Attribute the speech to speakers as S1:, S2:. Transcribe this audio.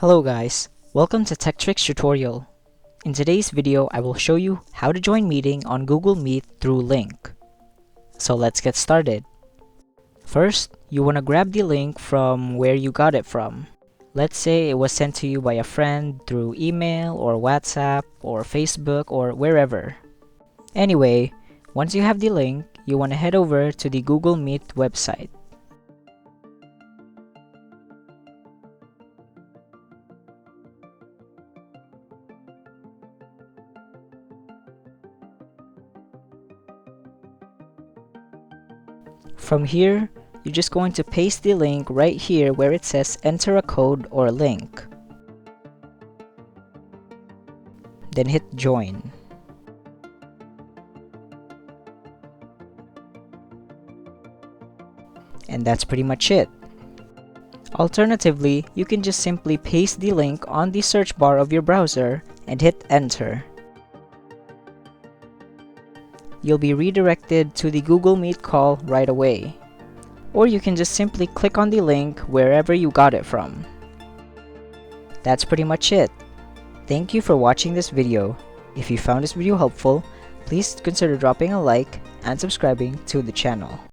S1: Hello guys, welcome to Tech Tricks tutorial. In today's video, I will show you how to join meeting on Google Meet through link. So let's get started. First, you want to grab the link from where you got it from. Let's say it was sent to you by a friend through email or WhatsApp or Facebook or wherever. Anyway, once you have the link, you want to head over to the Google Meet website. From here, you're just going to paste the link right here where it says enter a code or link. Then hit join. And that's pretty much it. Alternatively, you can just simply paste the link on the search bar of your browser and hit enter. You'll be redirected to the Google Meet call right away. Or you can just simply click on the link wherever you got it from. That's pretty much it. Thank you for watching this video. If you found this video helpful, please consider dropping a like and subscribing to the channel.